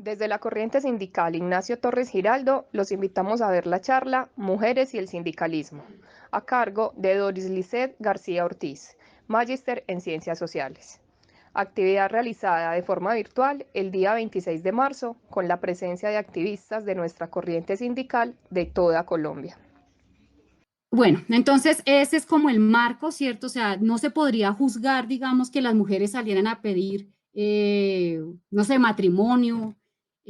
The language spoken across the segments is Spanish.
Desde la corriente sindical Ignacio Torres Giraldo, los invitamos a ver la charla Mujeres y el sindicalismo, a cargo de Doris Lisset García Ortiz, magíster en Ciencias Sociales. Actividad realizada de forma virtual el día 26 de marzo con la presencia de activistas de nuestra corriente sindical de toda Colombia. Bueno, entonces ese es como el marco, ¿cierto? O sea, no se podría juzgar, digamos, que las mujeres salieran a pedir, no sé, matrimonio,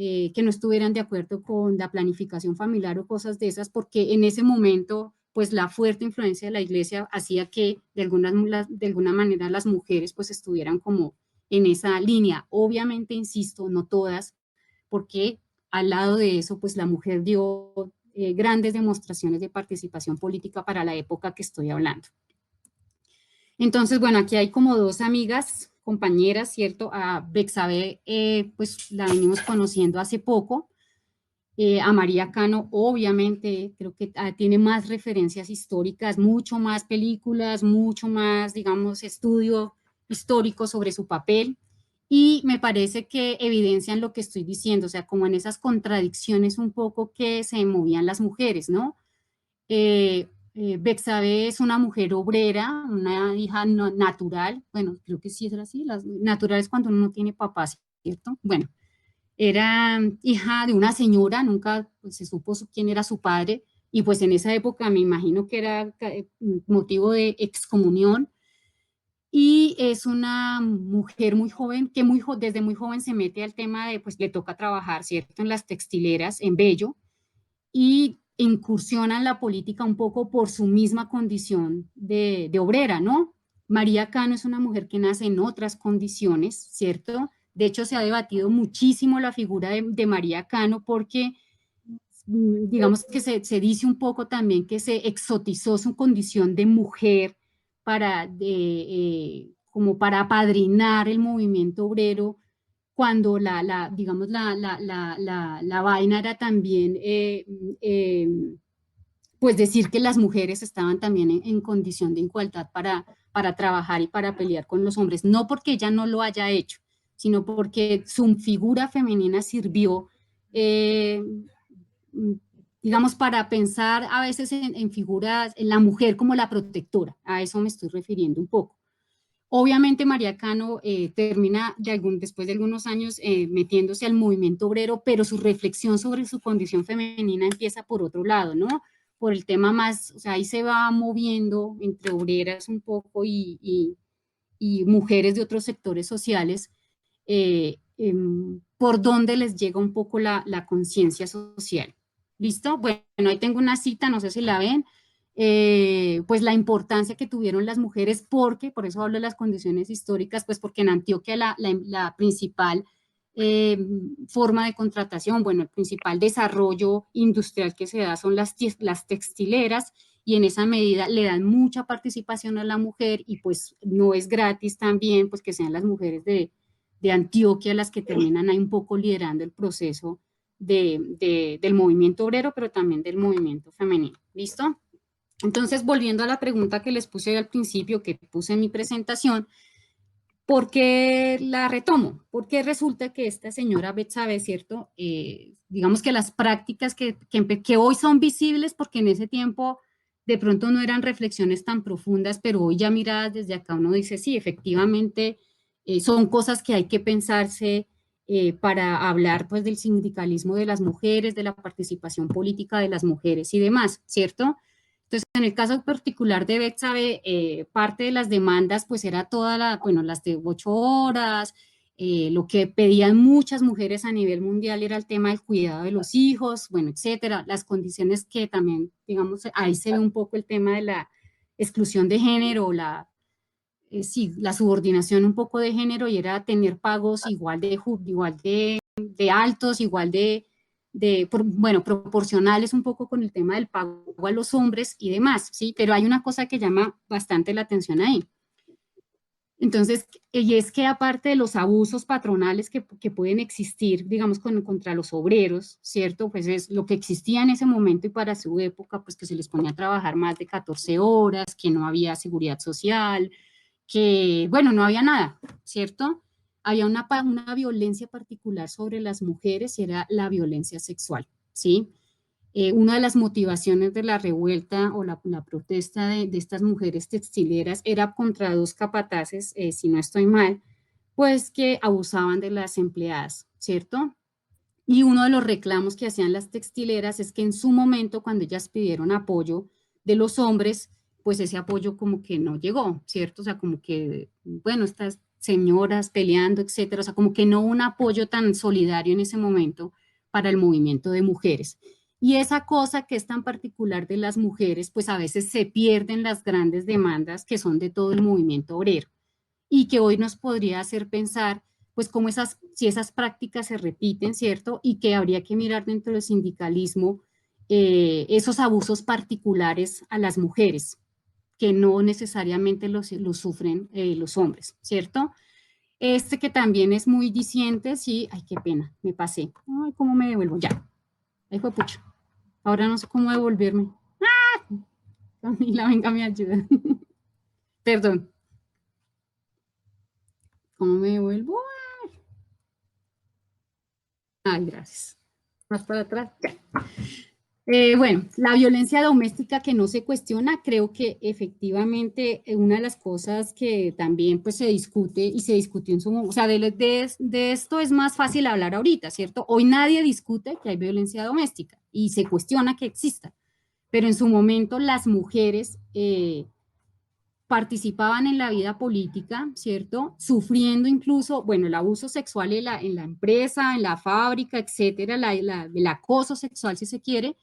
que no estuvieran de acuerdo con la planificación familiar o cosas de esas, porque en ese momento, pues la fuerte influencia de la iglesia hacía que de alguna manera las mujeres pues estuvieran como en esa línea. Obviamente, insisto, no todas, porque al lado de eso, pues la mujer dio grandes demostraciones de participación política para la época que estoy hablando. Entonces, bueno, aquí hay como dos amigas, compañeras, ¿cierto? A Bexabe, pues la venimos conociendo hace poco. A María Cano, obviamente, creo que tiene más referencias históricas, mucho más películas, mucho más, digamos, estudio histórico sobre su papel. Y me parece que evidencian lo que estoy diciendo, o sea, como en esas contradicciones un poco que se movían las mujeres, ¿no? Bexabe es una mujer obrera, una hija natural, bueno, creo que sí es así, las naturales cuando uno no tiene papás, ¿cierto? Bueno, era hija de una señora, nunca pues, se supo quién era su padre, y pues en esa época me imagino que era motivo de excomunión, y es una mujer muy joven, que desde muy joven se mete al tema de, pues le toca trabajar, ¿cierto?, en las textileras, en Bello, y incursiona en la política un poco por su misma condición de obrera, ¿no? María Cano es una mujer que nace en otras condiciones, ¿cierto? De hecho, se ha debatido muchísimo la figura de María Cano porque, digamos que se dice un poco también que se exotizó su condición de mujer como para apadrinar el movimiento obrero cuando digamos, la vaina era también, eh, pues decir que las mujeres estaban también en condición de igualdad para trabajar y para pelear con los hombres, no porque ella no lo haya hecho, sino porque su figura femenina sirvió, eh, digamos, para pensar a veces en figuras, en la mujer como la protectora, a eso me estoy refiriendo un poco. Obviamente María Cano termina después de algunos años metiéndose al movimiento obrero, pero su reflexión sobre su condición femenina empieza por otro lado, ¿no? Por el tema más, o sea, ahí se va moviendo entre obreras un poco y mujeres de otros sectores sociales, por donde les llega un poco la conciencia social. ¿Listo? Bueno, ahí tengo una cita, no sé si la ven, pues la importancia que tuvieron las mujeres, porque, por eso hablo de las condiciones históricas, pues porque en Antioquia la principal forma de contratación, bueno, el principal desarrollo industrial que se da son las textileras, y en esa medida le dan mucha participación a la mujer, y pues no es gratis también pues que sean las mujeres de Antioquia las que terminan ahí un poco liderando el proceso del movimiento obrero, pero también del movimiento femenino. ¿Listo? Entonces, volviendo a la pregunta que les puse al principio, que puse en mi presentación, ¿por qué la retomo? Porque resulta que esta señora Betsabe, ¿cierto? Digamos que las prácticas que hoy son visibles, porque en ese tiempo de pronto no eran reflexiones tan profundas, pero hoy ya miradas desde acá uno dice, sí, efectivamente, son cosas que hay que pensarse para hablar pues del sindicalismo de las mujeres, de la participación política de las mujeres y demás, ¿cierto? Entonces, en el caso particular de Betsabe, parte de las demandas, pues era bueno, las de 8 horas, lo que pedían muchas mujeres a nivel mundial era el tema del cuidado de los hijos, bueno, etcétera, las condiciones que también, digamos, ahí se ve un poco el tema de la exclusión de género, sí, la subordinación un poco de género, y era tener pagos igual de altos, igual bueno, proporcionales un poco con el tema del pago a los hombres y demás, ¿sí? Pero hay una cosa que llama bastante la atención ahí. Entonces, y es que aparte de los abusos patronales que pueden existir, digamos, contra los obreros, ¿cierto? Pues es lo que existía en ese momento y para su época, pues que se les ponía a trabajar más de 14 horas, que no había seguridad social, que, bueno, no había nada, ¿cierto? había una violencia particular sobre las mujeres y era la violencia sexual, ¿sí? Una de las motivaciones de la revuelta o la protesta de estas mujeres textileras era contra dos capataces, si no estoy mal, pues que abusaban de las empleadas, ¿cierto? Y uno de los reclamos que hacían las textileras es que en su momento, cuando ellas pidieron apoyo de los hombres, pues ese apoyo como que no llegó, ¿cierto? O sea, como que, bueno, estas señoras peleando, etcétera, o sea, como que no un apoyo tan solidario en ese momento para el movimiento de mujeres. Y esa cosa que es tan particular de las mujeres, pues a veces se pierden las grandes demandas que son de todo el movimiento obrero y que hoy nos podría hacer pensar, pues, cómo si esas prácticas se repiten, ¿cierto? Y que habría que mirar dentro del sindicalismo esos abusos particulares a las mujeres, que no necesariamente los sufren los hombres, ¿cierto? Este que también es muy diciente, sí, ay, qué pena, me pasé. Ay, ¿cómo me devuelvo? Ya, ahí fue pucho. Ahora no sé cómo devolverme. Camila, venga, me ayuda. Perdón, ¿cómo me devuelvo? Ay, gracias. Más para atrás. Ya. Bueno, la violencia doméstica que no se cuestiona, creo que efectivamente una de las cosas que también pues se discute y se discutió en su momento, o sea, de esto es más fácil hablar ahorita, ¿cierto? Hoy nadie discute que hay violencia doméstica y se cuestiona que exista, pero en su momento las mujeres participaban en la vida política, ¿cierto? Sufriendo incluso, bueno, el abuso sexual en la empresa, en la fábrica, etcétera, el acoso sexual si se quiere,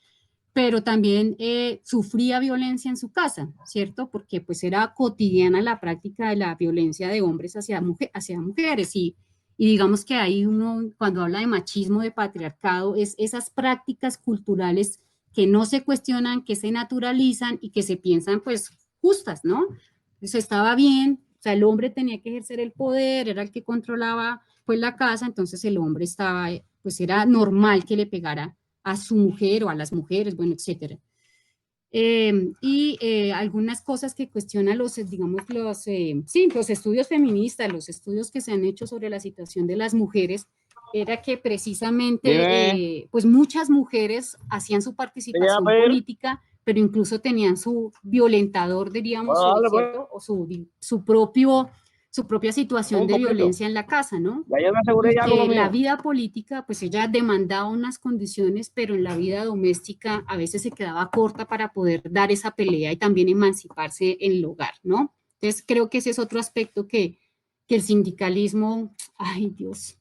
pero también sufría violencia en su casa, ¿cierto? Porque pues era cotidiana la práctica de la violencia de hombres hacia mujeres y digamos que ahí uno cuando habla de machismo, de patriarcado, es esas prácticas culturales que no se cuestionan, que se naturalizan y que se piensan pues justas, ¿no? Entonces estaba bien, o sea, el hombre tenía que ejercer el poder, era el que controlaba pues la casa, entonces el hombre estaba, pues era normal que le pegara a su mujer o a las mujeres, bueno, etcétera. Algunas cosas que cuestionan digamos, sí, los estudios feministas, los estudios que se han hecho sobre la situación de las mujeres, era que Dime, precisamente, pues muchas mujeres hacían su ¿te queda participación pedir? política, pero incluso tenían su violentador, diríamos, Bueno, dale pues, ¿cierto? O su propia situación un de poquito. violencia en la casa, ¿no? Ya yo me aseguré Y ya con lo que la mío. vida política, pues ella demandaba unas condiciones, pero en la vida doméstica a veces se quedaba corta para poder dar esa pelea y también emanciparse en el hogar, ¿no? Entonces creo que ese es otro aspecto que el sindicalismo, ay Dios,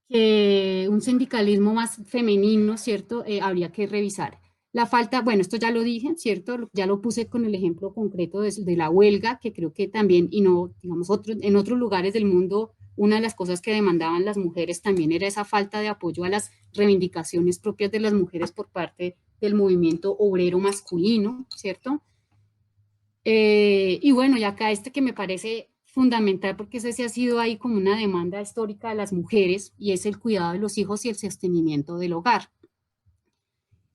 que un sindicalismo más femenino, ¿cierto? Habría que revisar. La falta, bueno, esto ya lo dije, ¿cierto? Ya lo puse con el ejemplo concreto de la huelga, que creo que también, y no, digamos, en otros lugares del mundo, una de las cosas que demandaban las mujeres también era esa falta de apoyo a las reivindicaciones propias de las mujeres por parte del movimiento obrero masculino, ¿cierto? Y bueno, y acá este que me parece fundamental porque ese sí ha sido ahí como una demanda histórica de las mujeres y es el cuidado de los hijos y el sostenimiento del hogar.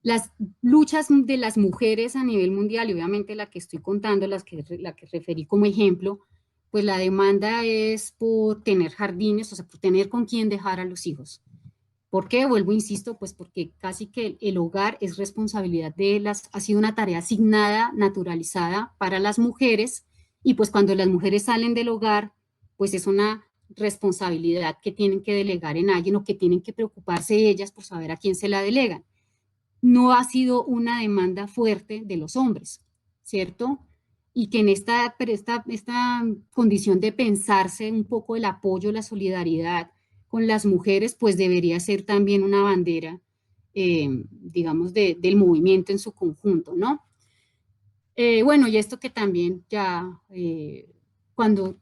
Las luchas de las mujeres a nivel mundial y obviamente la que estoy contando, la que referí como ejemplo, pues la demanda es por tener jardines, o sea, por tener con quién dejar a los hijos. ¿Por qué? Vuelvo, insisto, pues porque casi que el hogar es responsabilidad ha sido una tarea asignada, naturalizada para las mujeres, y pues cuando las mujeres salen del hogar, pues es una responsabilidad que tienen que delegar en alguien o que tienen que preocuparse ellas por saber a quién se la delegan. No ha sido una demanda fuerte de los hombres, ¿cierto? Y que en esta condición de pensarse un poco el apoyo, la solidaridad con las mujeres, pues debería ser también una bandera, digamos, del movimiento en su conjunto, ¿no? Bueno, y esto que también ya, cuando,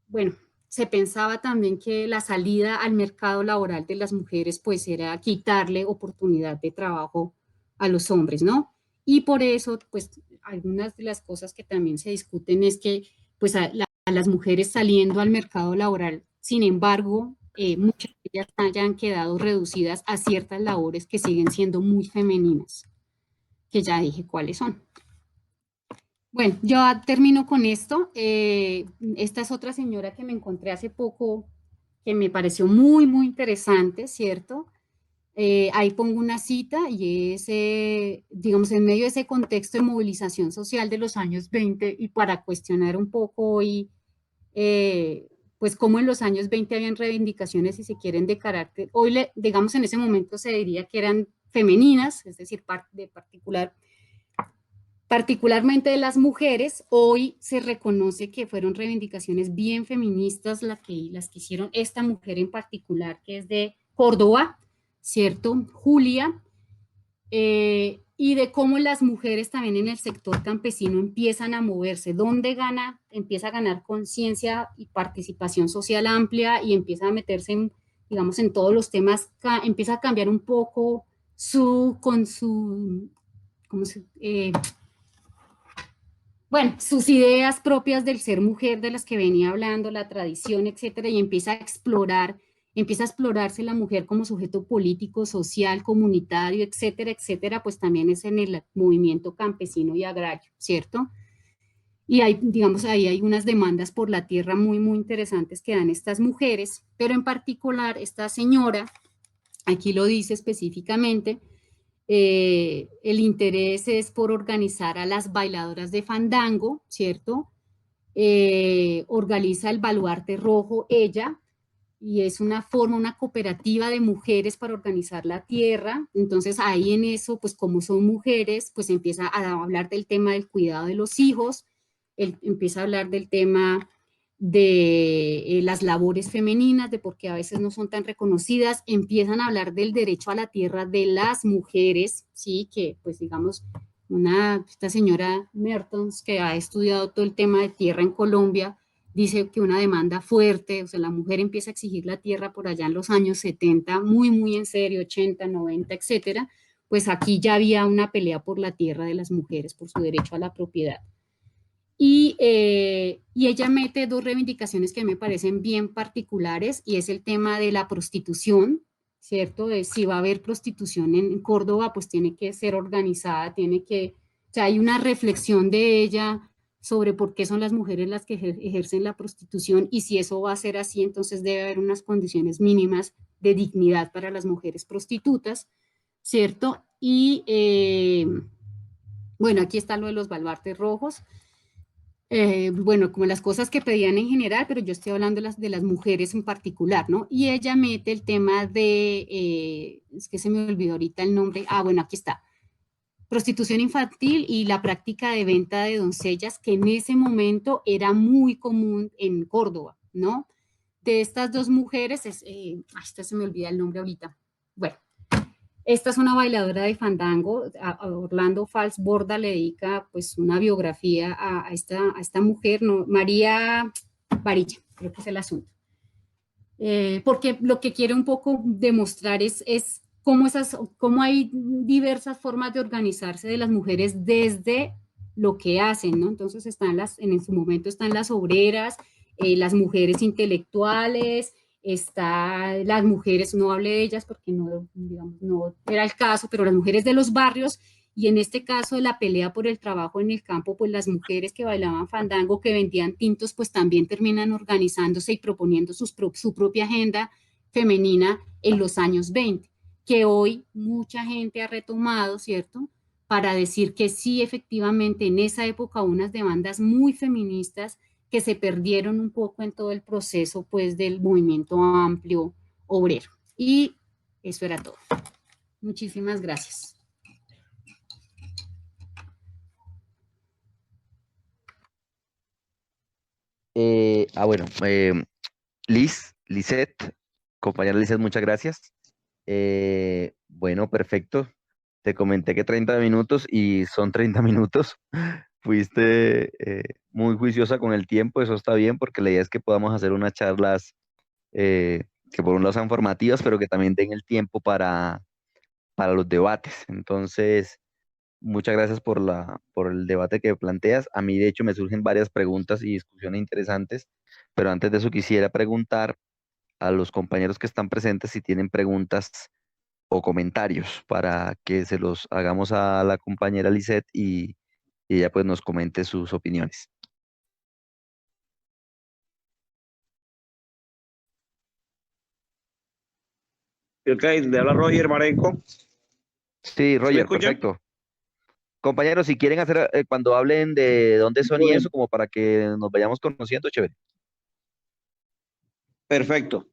bueno, se pensaba también que la salida al mercado laboral de las mujeres, pues era quitarle oportunidad de trabajo a los hombres, ¿no? Y por eso, pues, algunas de las cosas que también se discuten es que, pues, a las mujeres saliendo al mercado laboral, sin embargo, muchas de ellas hayan quedado reducidas a ciertas labores que siguen siendo muy femeninas, que ya dije cuáles son. Bueno, yo termino con esto. Esta es otra señora que me encontré hace poco que me pareció muy, muy interesante, ¿cierto? Ahí pongo una cita y es, digamos, en medio de ese contexto de movilización social de los años 20 y para cuestionar un poco hoy, pues cómo en los años 20 habían reivindicaciones, si se quieren, de carácter, hoy, digamos, en ese momento se diría que eran femeninas, es decir, de particularmente de las mujeres, hoy se reconoce que fueron reivindicaciones bien feministas las que hicieron esta mujer en particular, que es de Córdoba, ¿cierto? Julia, y de cómo las mujeres también en el sector campesino empiezan a moverse, donde empieza a ganar conciencia y participación social amplia y empieza a meterse en, digamos, en todos los temas, empieza a cambiar un poco con su, ¿cómo se, bueno, sus ideas propias del ser mujer de las que venía hablando, la tradición, etcétera, y empieza a explorarse la mujer como sujeto político, social, comunitario, etcétera, etcétera, pues también es en el movimiento campesino y agrario, ¿cierto? Y hay, digamos, ahí hay unas demandas por la tierra muy, muy interesantes que dan estas mujeres, pero en particular esta señora, aquí lo dice específicamente, el interés es por organizar a las bailadoras de fandango, ¿cierto? Organiza el Baluarte Rojo ella, y es una forma, una cooperativa de mujeres para organizar la tierra. Entonces ahí en eso, pues como son mujeres, pues empieza a hablar del tema del cuidado de los hijos, empieza a hablar del tema de las labores femeninas, de por qué a veces no son tan reconocidas, empiezan a hablar del derecho a la tierra de las mujeres, sí, que pues digamos, esta señora Mertens, que ha estudiado todo el tema de tierra en Colombia, dice que una demanda fuerte, o sea, la mujer empieza a exigir la tierra por allá en los años 70, muy, muy en serio, 80, 90, etcétera, pues aquí ya había una pelea por la tierra de las mujeres, por su derecho a la propiedad. Y ella mete dos reivindicaciones que me parecen bien particulares y es el tema de la prostitución, ¿cierto? De si va a haber prostitución en Córdoba, pues tiene que ser organizada, o sea, hay una reflexión de ella sobre por qué son las mujeres las que ejercen la prostitución y si eso va a ser así, entonces debe haber unas condiciones mínimas de dignidad para las mujeres prostitutas, ¿cierto? Y bueno, aquí está lo de los baluartes rojos, bueno, como las cosas que pedían en general, pero yo estoy hablando de las mujeres en particular, ¿no? Y ella mete el tema de, es que se me olvidó ahorita el nombre, bueno, aquí está, prostitución infantil y la práctica de venta de doncellas, que en ese momento era muy común en Córdoba, ¿no? De estas dos mujeres, esta se me olvida el nombre ahorita. Bueno, esta es una bailadora de fandango. A Orlando Fals Borda le dedica pues una biografía a esta mujer, ¿no? María Varilla, creo que es el asunto. Porque lo que quiere un poco demostrar es cómo hay diversas formas de organizarse de las mujeres desde lo que hacen, ¿no? Entonces en su momento están las obreras, las mujeres intelectuales, las mujeres, no hablé de ellas porque no, digamos, no era el caso, pero las mujeres de los barrios, y en este caso de la pelea por el trabajo en el campo, pues las mujeres que bailaban fandango, que vendían tintos, pues también terminan organizándose y proponiendo su propia agenda femenina en los años 20, que hoy mucha gente ha retomado, ¿cierto? Para decir que sí, efectivamente, en esa época unas demandas muy feministas que se perdieron un poco en todo el proceso, pues, del movimiento amplio obrero. Y eso era todo. Muchísimas gracias. Bueno, Lisette, compañera Lisette, muchas gracias. Bueno, perfecto. Te comenté que 30 minutos y son 30 minutos. Fuiste muy juiciosa con el tiempo, eso está bien porque la idea es que podamos hacer unas charlas que por un lado sean formativas, pero que también den el tiempo para los debates. Entonces, muchas gracias por el debate que planteas. A mí, de hecho, me surgen varias preguntas y discusiones interesantes, pero antes de eso quisiera preguntar a los compañeros que están presentes si tienen preguntas o comentarios para que se los hagamos a la compañera Lisette y ella pues nos comente sus opiniones. Ok, le habla Roger Marenco. Sí, ¿Sí me Roger, escuchan? perfecto. Compañeros, si quieren hacer, cuando hablen de dónde son y Bueno, eso, como para que nos vayamos conociendo, chévere. perfecto.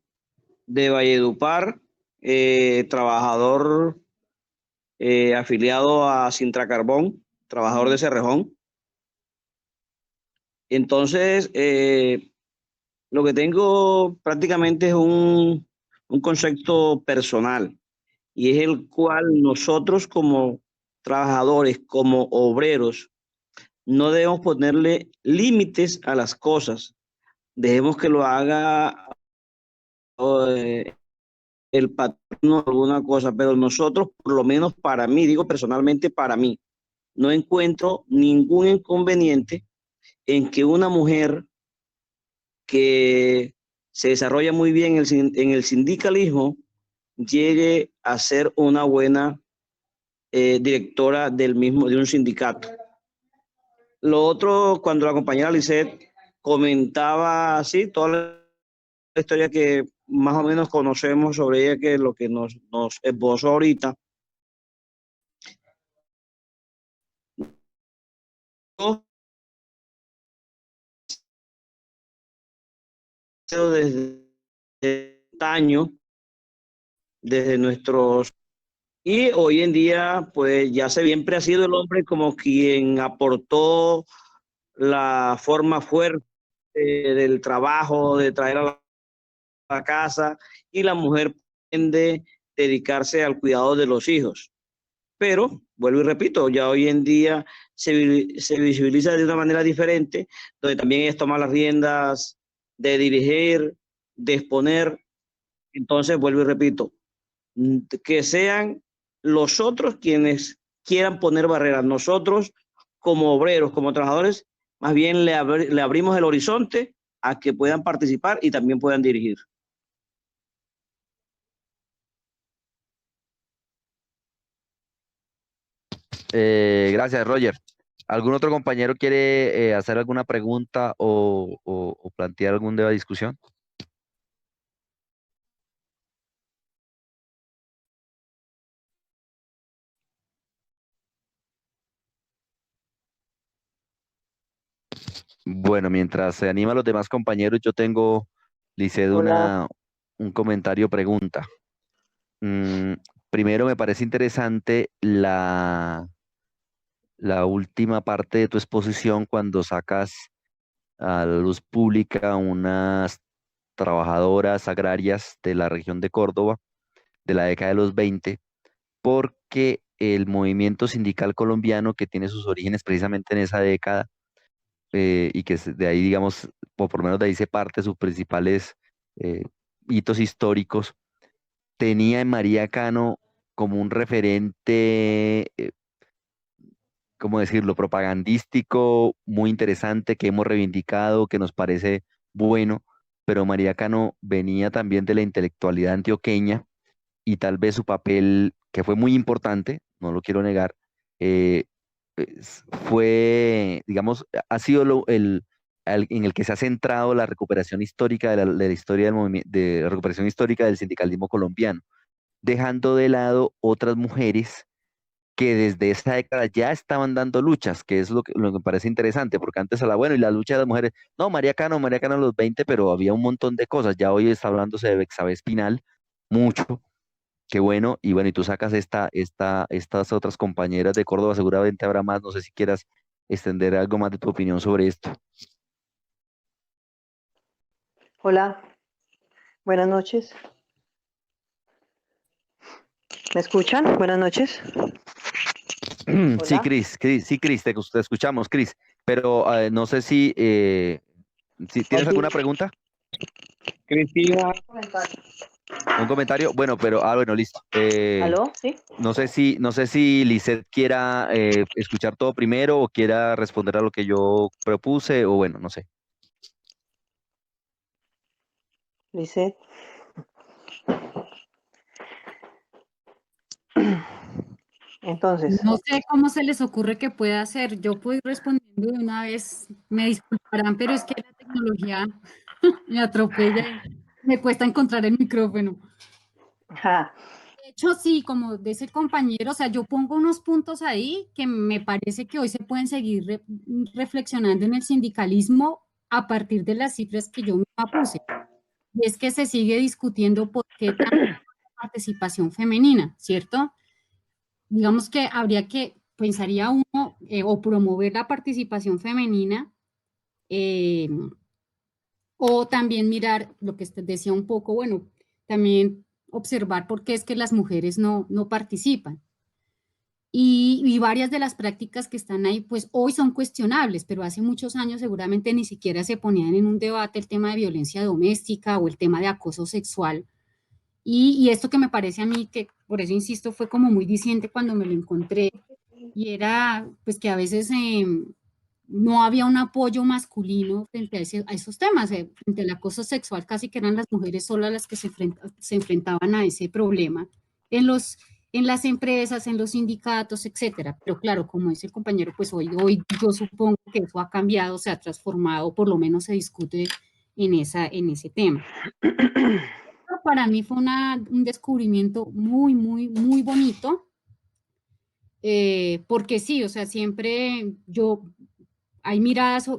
De Valledupar, trabajador afiliado a Sintra Carbón, trabajador de Cerrejón. Entonces, lo que tengo prácticamente es un concepto personal y es el cual nosotros como trabajadores, como obreros, no debemos ponerle límites a las cosas. Dejemos que lo haga eh, el patrón o alguna cosa, pero nosotros, por lo menos para mí, digo personalmente para mí, no encuentro ningún inconveniente en que una mujer que se desarrolla muy bien en el sindicalismo llegue a ser una buena directora de un sindicato. Lo otro, cuando la compañera Lisette comentaba así, toda la historia que más o menos conocemos sobre ella, que es lo que nos esbozó ahorita, desde años, desde nuestros. Y hoy en día, pues ya siempre ha sido el hombre como quien aportó la forma fuerte del trabajo, de traer a la casa, y la mujer tiende a dedicarse al cuidado de los hijos. Pero, vuelvo y repito, ya hoy en día se visibiliza de una manera diferente, donde también es tomar las riendas de dirigir, de exponer. Entonces, vuelvo y repito, que sean los otros quienes quieran poner barreras. Nosotros, como obreros, como trabajadores, más bien le abrimos el horizonte a que puedan participar y también puedan dirigir. Gracias, Roger. ¿Algún otro compañero quiere hacer alguna pregunta o plantear algún tema de discusión? Bueno, mientras se anima a los demás compañeros, yo tengo, Liced, Hola, un comentario pregunta. Mm, Primero, me parece interesante la última parte de tu exposición cuando sacas a la luz pública unas trabajadoras agrarias de la región de Córdoba de la década de los 20, porque el movimiento sindical colombiano, que tiene sus orígenes precisamente en esa década, y que de ahí, digamos, o por lo menos de ahí se parte sus principales eh, hitos históricos, tenía en María Cano como un referente, ¿cómo decirlo?, propagandístico, muy interesante, que hemos reivindicado, que nos parece bueno, pero María Cano venía también de la intelectualidad antioqueña y tal vez su papel, que fue muy importante, no lo quiero negar, eh, fue, digamos, ha sido en el que se ha centrado la recuperación histórica de la historia del movimiento, de recuperación histórica del sindicalismo colombiano, dejando de lado otras mujeres que desde esa década ya estaban dando luchas, que es lo que me parece interesante, porque antes a la, bueno, y la lucha de las mujeres, no, María Cano a los 20, pero había un montón de cosas, ya hoy está hablándose de Bexabe Espinal, mucho, qué bueno, y bueno, y tú sacas estas otras compañeras de Córdoba, seguramente habrá más, no sé si quieras extender algo más de tu opinión sobre esto. hola, buenas noches. ¿Me escuchan? Buenas noches. Sí, Hola. Cris, te escuchamos, Cris, pero no sé si tienes Aquí. alguna pregunta, Cristina, un comentario, bueno, pero, bueno, listo. ¿Aló? ¿Sí? No sé si Lisette quiera escuchar todo primero o quiera responder a lo que yo propuse, o bueno, no sé. Lisset. Entonces, No sé cómo se les ocurre que pueda hacer. Yo puedo ir respondiendo de una vez, me disculparán, pero es que la tecnología me atropella y me cuesta encontrar el micrófono. ajá, De hecho, sí, como de ese compañero, o sea, yo pongo unos puntos ahí que me parece que hoy se pueden seguir reflexionando en el sindicalismo a partir de las cifras que yo misma puse. Y es que se sigue discutiendo por qué tanta participación femenina, ¿cierto? Digamos que habría que, pensaría uno, o promover la participación femenina, eh, o también mirar lo que usted decía un poco, bueno, también observar por qué es que las mujeres no participan. Y varias de las prácticas que están ahí, pues hoy son cuestionables, pero hace muchos años seguramente ni siquiera se ponían en un debate el tema de violencia doméstica o el tema de acoso sexual. Y esto que me parece a mí, que por eso insisto, fue como muy diciente cuando me lo encontré, y era pues que a veces no había un apoyo masculino frente a esos temas, frente al acoso sexual, casi que eran las mujeres solas las que se enfrentaban a ese problema en en las empresas, en los sindicatos, etcétera. Pero claro, como dice el compañero, pues hoy yo supongo que eso ha cambiado, se ha transformado, por lo menos se discute en ese tema. Para mí fue un descubrimiento muy bonito, porque sí, o sea, siempre yo, hay miradas,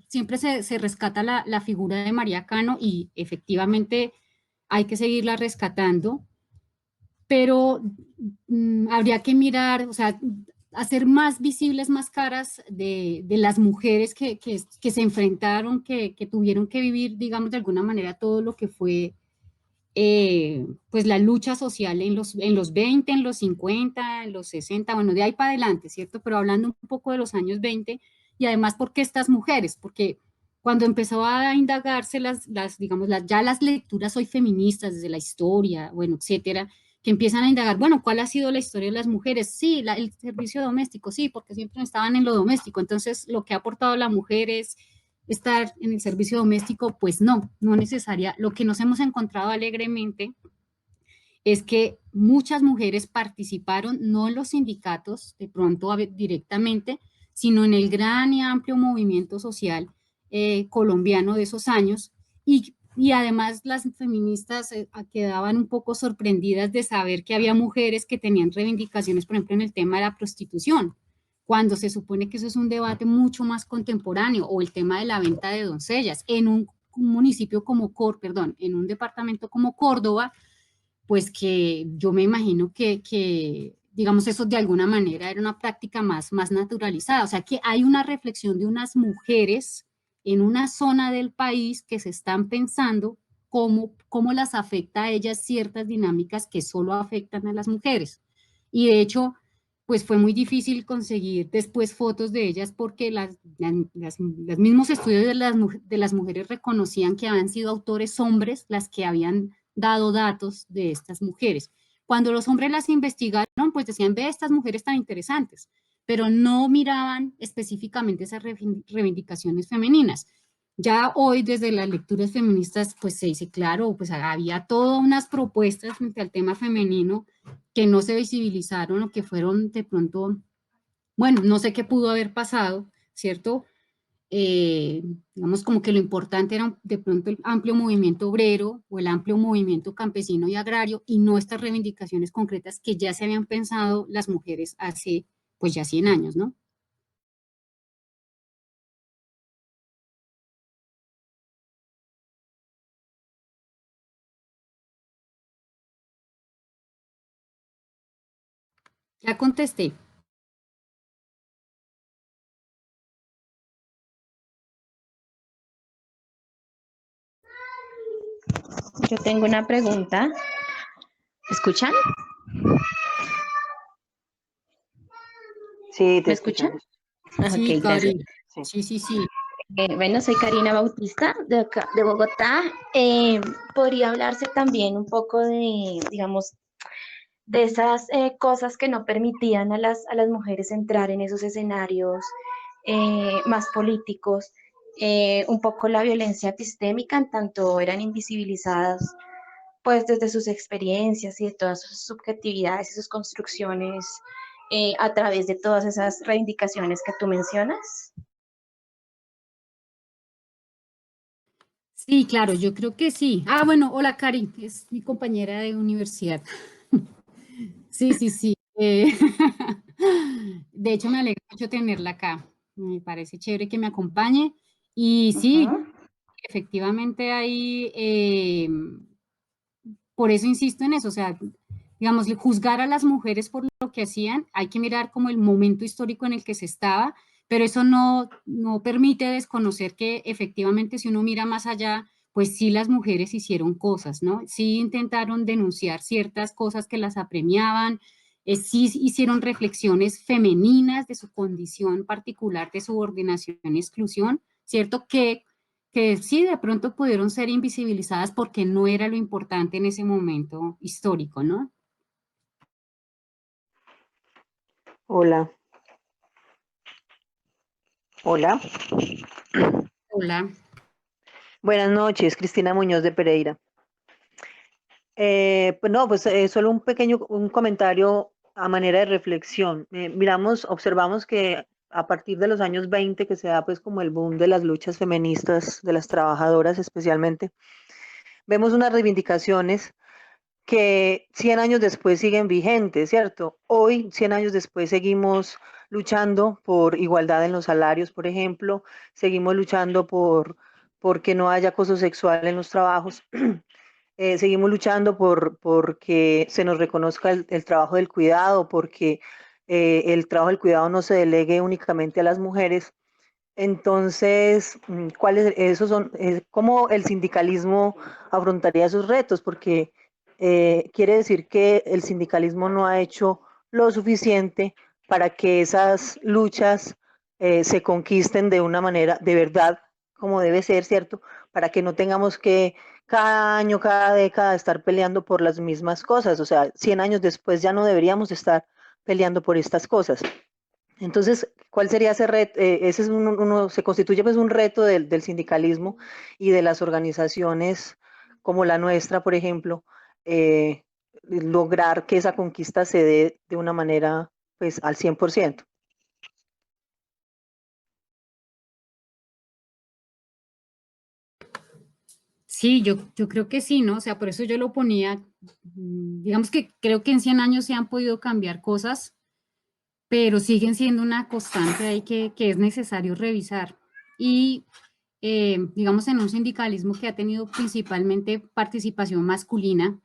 siempre se rescata la figura de María Cano y efectivamente hay que seguirla rescatando, pero habría que mirar, o sea, hacer más visibles, más caras de las mujeres que se enfrentaron, que tuvieron que vivir, digamos, de alguna manera todo lo que fue pues la lucha social en los 20, en los 50, en los 60, bueno, de ahí para adelante, ¿cierto? Pero hablando un poco de los años 20 y además, ¿por qué estas mujeres? Porque cuando empezó a indagarse digamos, ya las lecturas hoy feministas desde la historia, bueno, etcétera, que empiezan a indagar, bueno, ¿cuál ha sido la historia de las mujeres? Sí, el servicio doméstico, sí, porque siempre estaban en lo doméstico, entonces lo que ha aportado la mujer es estar en el servicio doméstico, pues no necesaria. Lo que nos hemos encontrado alegremente es que muchas mujeres participaron no en los sindicatos, de pronto directamente, sino en el gran y amplio movimiento social colombiano de esos años. Y además las feministas quedaban un poco sorprendidas de saber que había mujeres que tenían reivindicaciones, por ejemplo, en el tema de la prostitución, cuando se supone que eso es un debate mucho más contemporáneo, o el tema de la venta de doncellas en un municipio como perdón, en un departamento como Córdoba, pues que yo me imagino digamos, eso de alguna manera era una práctica más naturalizada. O sea, que hay una reflexión de unas mujeres en una zona del país que se están pensando cómo las afecta a ellas ciertas dinámicas que solo afectan a las mujeres. Y de hecho, pues fue muy difícil conseguir después fotos de ellas porque los mismos estudios de las mujeres reconocían que habían sido autores hombres las que habían dado datos de estas mujeres. Cuando los hombres las investigaron, pues decían, ve estas mujeres tan interesantes, pero no miraban específicamente esas reivindicaciones femeninas. Ya hoy, desde las lecturas feministas, pues se dice, claro, pues había todas unas propuestas frente al tema femenino que no se visibilizaron o que fueron de pronto, bueno, no sé qué pudo haber pasado, ¿cierto? Digamos como que lo importante era de pronto el amplio movimiento obrero o el amplio movimiento campesino y agrario y no estas reivindicaciones concretas que ya se habían pensado las mujeres hace pues ya 100 años, ¿no? Ya contesté. Yo tengo una pregunta. ¿Escuchan? sí, te ¿Me escuchan? escuchamos. Sí, Ok, gracias. Cari. Sí. Sí. Bueno, soy Karina Bautista de acá, de Bogotá. Podría hablarse también un poco de, digamos, de esas cosas que no permitían a a las mujeres entrar en esos escenarios más políticos, un poco la violencia epistémica, en tanto eran invisibilizadas pues desde sus experiencias y de todas sus subjetividades y sus construcciones a través de todas esas reivindicaciones que tú mencionas? Sí, claro, yo creo que sí. Ah, bueno, hola Cari, es mi compañera de universidad. Sí, sí, sí. De hecho, me alegra mucho tenerla acá. Me parece chévere que me acompañe. Y sí, Ujú. efectivamente hay, por eso insisto en eso, o sea, digamos, juzgar a las mujeres por lo que hacían, hay que mirar como el momento histórico en el que se estaba, pero eso no permite desconocer que efectivamente si uno mira más allá, pues sí las mujeres hicieron cosas, ¿no? Sí intentaron denunciar ciertas cosas que las apremiaban, sí hicieron reflexiones femeninas de su condición particular de subordinación y exclusión, ¿cierto? Que sí de pronto pudieron ser invisibilizadas porque no era lo importante en ese momento histórico, ¿no? Hola. Hola. Hola. Buenas noches, Cristina Muñoz de Pereira. Pues no, pues solo un pequeño un comentario a manera de reflexión. Observamos que a partir de los años 20, que se da pues como el boom de las luchas feministas, de las trabajadoras especialmente, vemos unas reivindicaciones que 100 años después siguen vigentes, ¿cierto? Hoy, 100 años después, seguimos luchando por igualdad en los salarios, por ejemplo, seguimos luchando por que no haya acoso sexual en los trabajos. Seguimos luchando porque se nos reconozca el trabajo del cuidado, porque el trabajo del cuidado no se delegue únicamente a las mujeres. Entonces, ¿cuáles esos son? ¿Cómo el sindicalismo afrontaría esos retos? Porque quiere decir que el sindicalismo no ha hecho lo suficiente para que esas luchas se conquisten de una manera de verdad, como debe ser, ¿cierto? Para que no tengamos que cada año, cada década estar peleando por las mismas cosas. O sea, 100 años después ya no deberíamos estar peleando por estas cosas. Entonces, ¿cuál sería ese reto? Ese es se constituye pues un reto del sindicalismo y de las organizaciones como la nuestra, por ejemplo, eh, lograr que esa conquista se dé de una manera pues al 100%. Sí, yo creo que sí, ¿no? O sea, por eso yo lo ponía, digamos que creo que en 100 años se han podido cambiar cosas, pero siguen siendo una constante ahí que es necesario revisar. Y, digamos, en un sindicalismo que ha tenido principalmente participación masculina,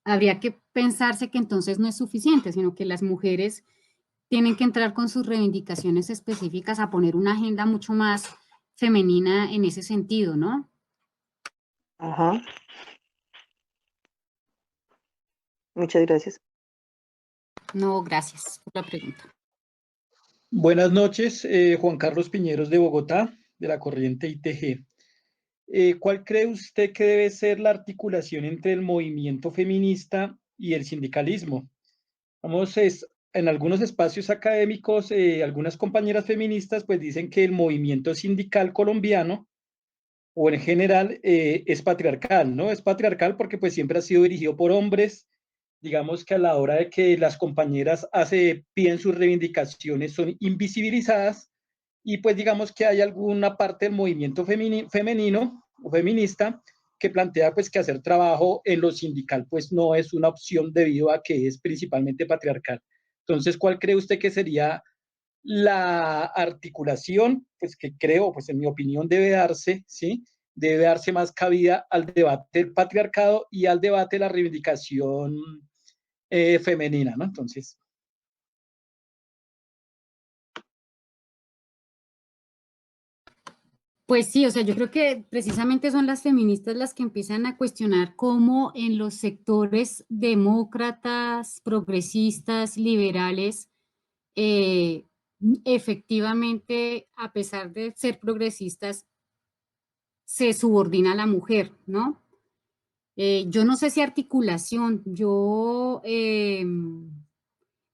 habría que pensarse que entonces no es suficiente, sino que las mujeres tienen que entrar con sus reivindicaciones específicas a poner una agenda mucho más femenina en ese sentido, ¿no? Ajá, muchas gracias. No, gracias por la pregunta. Buenas noches, Juan Carlos Piñeros de Bogotá, de la corriente ITG. ¿Cuál cree usted que debe ser la articulación entre el movimiento feminista y el sindicalismo? En algunos espacios académicos, algunas compañeras feministas pues dicen que el movimiento sindical colombiano o en general es patriarcal, ¿no? Es patriarcal porque pues siempre ha sido dirigido por hombres. Digamos que a la hora de que las compañeras piden sus reivindicaciones son invisibilizadas y pues digamos que hay alguna parte del movimiento femenino o feminista que plantea pues que hacer trabajo en lo sindical pues no es una opción debido a que es principalmente patriarcal. Entonces, ¿cuál cree usted que sería la articulación? Pues que creo, pues en mi opinión debe darse, ¿sí? Debe darse más cabida al debate del patriarcado y al debate de la reivindicación femenina, ¿no? Entonces, Pues sí, o sea, yo creo que precisamente son las feministas las que empiezan a cuestionar cómo en los sectores demócratas, progresistas, liberales, eh, efectivamente, a pesar de ser progresistas, se subordina a la mujer, ¿no? Yo no sé si articulación,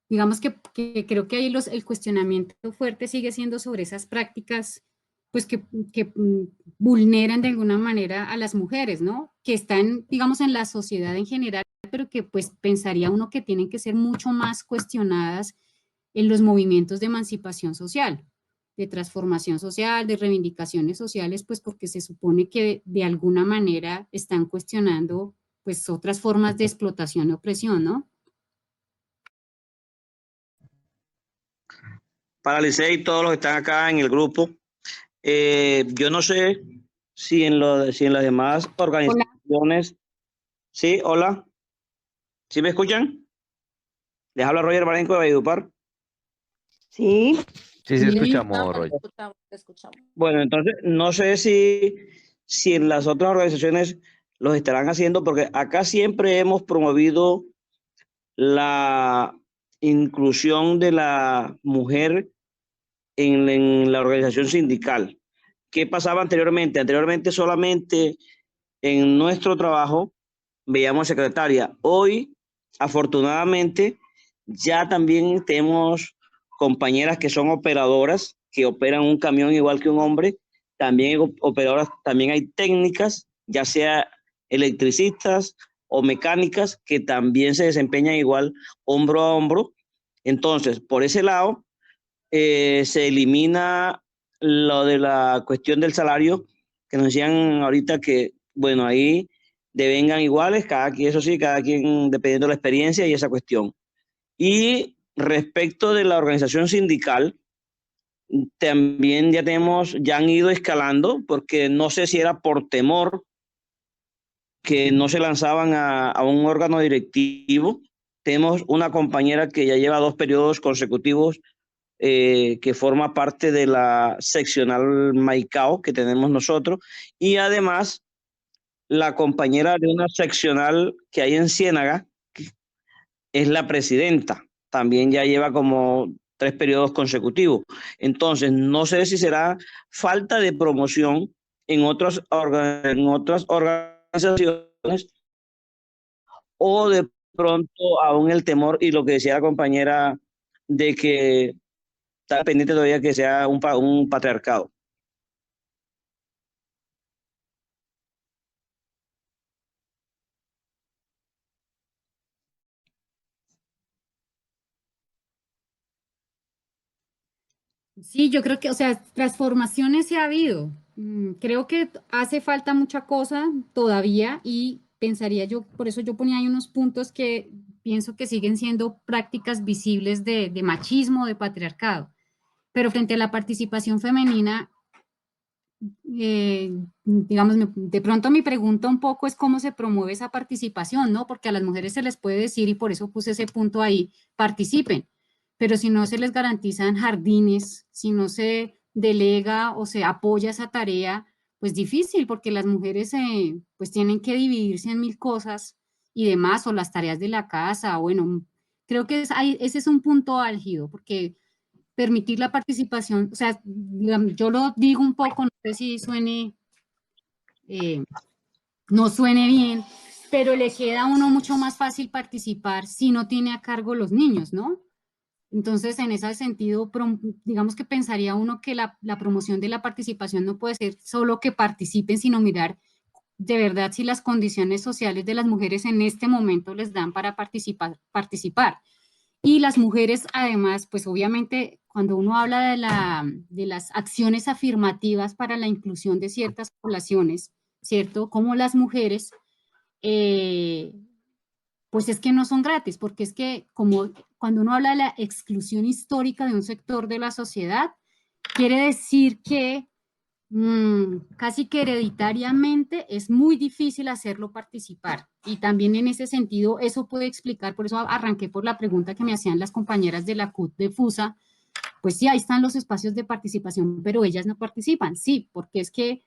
digamos que creo que ahí el cuestionamiento fuerte sigue siendo sobre esas prácticas, pues que vulneran de alguna manera a las mujeres, ¿no? Que están, digamos, en la sociedad en general, pero que pues pensaría uno que tienen que ser mucho más cuestionadas en los movimientos de emancipación social, de transformación social, de reivindicaciones sociales, pues porque se supone que de alguna manera están cuestionando pues otras formas de explotación y opresión, ¿no? Para Licey y todos los que están acá en el grupo, yo no sé si si en las demás organizaciones, sí, hola, ¿sí me escuchan? Les habla Roger Marenco de Valledupar. Sí, Sí, sí, Sí. escuchamos, Roy. Te escuchamos. Bueno, entonces no sé si en las otras organizaciones los estarán haciendo, porque acá siempre hemos promovido la inclusión de la mujer en la organización sindical. ¿Qué pasaba anteriormente? Anteriormente solamente en nuestro trabajo veíamos secretaria. Hoy, afortunadamente, ya también tenemos compañeras que son operadoras, que operan un camión igual que un hombre. También hay operadoras, también hay técnicas, ya sea electricistas o mecánicas, que también se desempeñan igual hombro a hombro. Entonces, por ese lado, se elimina lo de la cuestión del salario, que nos decían ahorita que, bueno, ahí devengan iguales, cada quien, eso sí, cada quien dependiendo de la experiencia y esa cuestión. Y respecto de la organización sindical, también ya han ido escalando, porque no sé si era por temor que no se lanzaban a un órgano directivo. Tenemos una compañera que ya lleva 2 periodos consecutivos, que forma parte de la seccional Maicao que tenemos nosotros, y además la compañera de una seccional que hay en Ciénaga, que es la presidenta, también ya lleva como 3 periodos consecutivos. Entonces, no sé si será falta de promoción en otras organizaciones, o de pronto aún el temor y lo que decía la compañera de que está pendiente todavía que sea un patriarcado. Sí, yo creo que, o sea, transformaciones sí ha habido. Creo que hace falta mucha cosa todavía y pensaría yo, por eso yo ponía ahí unos puntos que pienso que siguen siendo prácticas visibles de machismo, de patriarcado. Pero frente a la participación femenina, digamos, de pronto mi pregunta un poco es cómo se promueve esa participación, ¿no? Porque a las mujeres se les puede decir, y por eso puse ese punto ahí, participen, pero si no se les garantizan jardines, si no se delega o se apoya esa tarea, pues difícil, porque las mujeres pues tienen que dividirse en mil cosas y demás, o las tareas de la casa, bueno, creo que ese es un punto álgido, porque permitir la participación, o sea, yo lo digo un poco, no sé si suene, no suene bien, pero le queda a uno mucho más fácil participar si no tiene a cargo los niños, ¿no? Entonces, en ese sentido, digamos que pensaría uno que la promoción de la participación no puede ser solo que participen, sino mirar de verdad si las condiciones sociales de las mujeres en este momento les dan para participar. Y las mujeres, además, pues obviamente, cuando uno habla de las acciones afirmativas para la inclusión de ciertas poblaciones, ¿cierto? Como las mujeres, eh, pues es que no son gratis, porque es que como cuando uno habla de la exclusión histórica de un sector de la sociedad, quiere decir que casi que hereditariamente es muy difícil hacerlo participar. Y también en ese sentido, eso puede explicar, por eso arranqué por la pregunta que me hacían las compañeras de la CUT de FUSA, pues sí, ahí están los espacios de participación, pero ellas no participan. Sí, porque es que,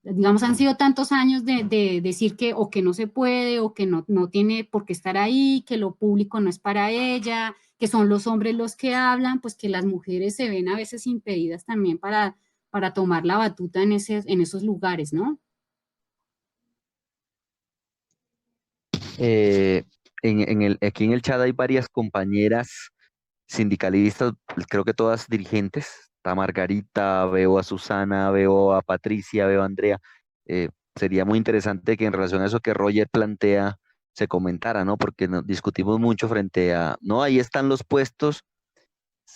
digamos, han sido tantos años de decir que o que no se puede o que no tiene por qué estar ahí, que lo público no es para ella, que son los hombres los que hablan, pues que las mujeres se ven a veces impedidas también para tomar la batuta en esos lugares, ¿no? Eh, aquí en el chat hay varias compañeras sindicalistas, creo que todas dirigentes. Está Margarita, veo a Susana, veo a Patricia, veo a Andrea. Sería muy interesante que en relación a eso que Roger plantea, se comentara, ¿no? Porque discutimos mucho frente a, no, ahí están los puestos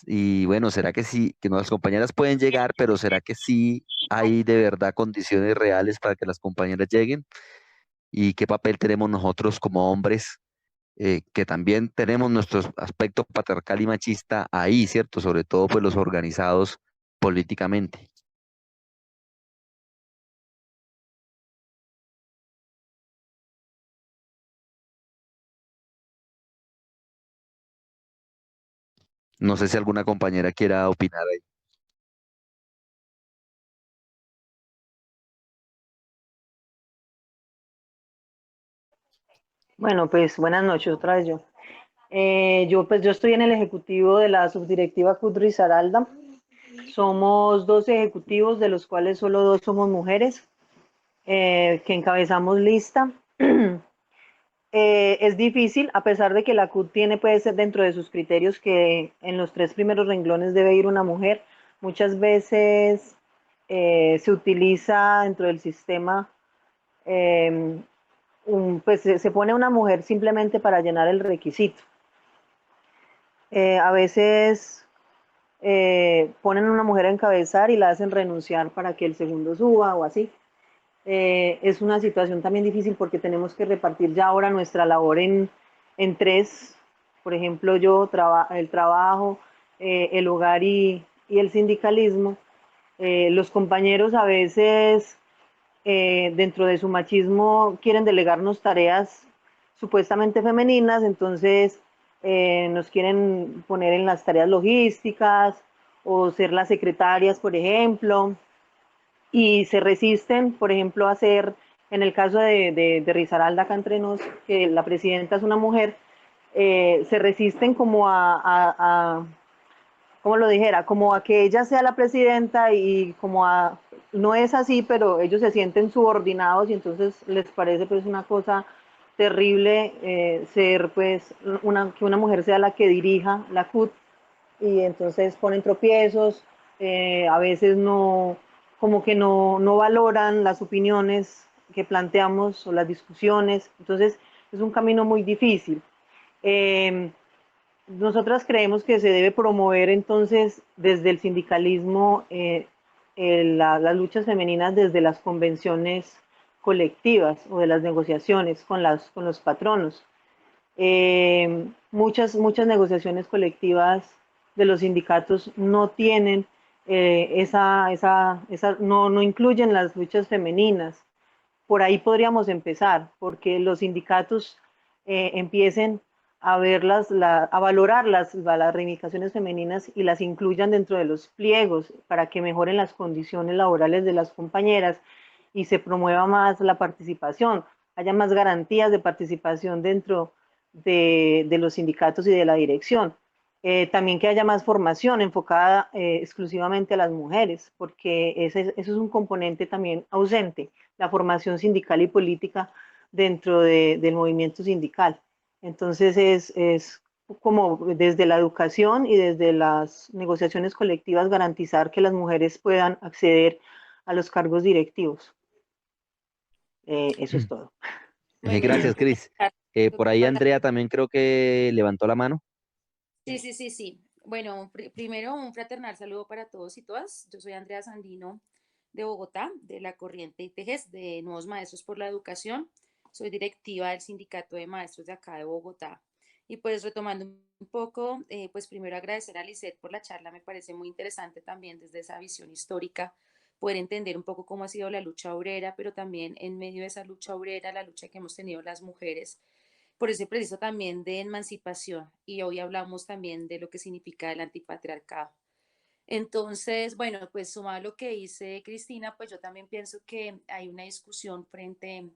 y bueno, ¿será que sí, que nuestras compañeras pueden llegar, pero será que sí hay de verdad condiciones reales para que las compañeras lleguen? ¿Y qué papel tenemos nosotros como hombres, que también tenemos nuestro aspecto patriarcal y machista ahí, ¿cierto? Sobre todo pues los organizados políticamente. No sé si alguna compañera quiera opinar ahí. Bueno, pues buenas noches otra vez yo. Yo estoy en el ejecutivo de la subdirectiva CUT Risaralda. Somos 12 ejecutivos, de los cuales solo 2 somos mujeres, que encabezamos lista. Es difícil, a pesar de que la CUT puede ser dentro de sus criterios que en los 3 primeros renglones debe ir una mujer. Muchas veces se utiliza dentro del sistema, eh, pues se pone una mujer simplemente para llenar el requisito. A veces ponen a una mujer a encabezar y la hacen renunciar para que el segundo suba o así. Es una situación también difícil porque tenemos que repartir ya ahora nuestra labor en 3. Por ejemplo, yo, el trabajo, el hogar y el sindicalismo. Los compañeros a veces, dentro de su machismo, quieren delegarnos tareas supuestamente femeninas, entonces nos quieren poner en las tareas logísticas o ser las secretarias, por ejemplo, y se resisten, por ejemplo, a hacer, en el caso de Risaralda acá entre nos, que la presidenta es una mujer, se resisten como como lo dijera, como a que ella sea la presidenta y como a, no es así, pero ellos se sienten subordinados y entonces les parece pues una cosa terrible, ser pues que una mujer sea la que dirija la CUT, y entonces ponen tropiezos, a veces no, como que no valoran las opiniones que planteamos o las discusiones, entonces es un camino muy difícil. Eh, Nosotras creemos que se debe promover entonces desde el sindicalismo, las luchas femeninas desde las convenciones colectivas o de las negociaciones con los patronos. Muchas negociaciones colectivas de los sindicatos no tienen, no incluyen las luchas femeninas. Por ahí podríamos empezar, porque los sindicatos empiecen a verlas, a valorar las reivindicaciones femeninas y las incluyan dentro de los pliegos para que mejoren las condiciones laborales de las compañeras y se promueva más la participación, haya más garantías de participación dentro de los sindicatos y de la dirección. También que haya más formación enfocada exclusivamente a las mujeres, porque eso es un componente también ausente, la formación sindical y política dentro del movimiento sindical. Entonces es como desde la educación y desde las negociaciones colectivas garantizar que las mujeres puedan acceder a los cargos directivos. Eso es todo. Bueno, Gracias, Cris. Por ahí Andrea también creo que levantó la mano. sí. Bueno, primero un fraternal saludo para todos y todas. Yo soy Andrea Sandino de Bogotá, de la corriente ITGES, de Nuevos Maestros por la Educación. Soy directiva del Sindicato de Maestros de acá de Bogotá. Y pues retomando un poco, pues primero agradecer a Lisette por la charla. Me parece muy interesante también desde esa visión histórica poder entender un poco cómo ha sido la lucha obrera, pero también en medio de esa lucha obrera, la lucha que hemos tenido las mujeres por ese proceso también de emancipación. Y hoy hablamos también de lo que significa el antipatriarcado. Entonces, bueno, pues sumado a lo que dice Cristina, pues yo también pienso que hay una discusión frente,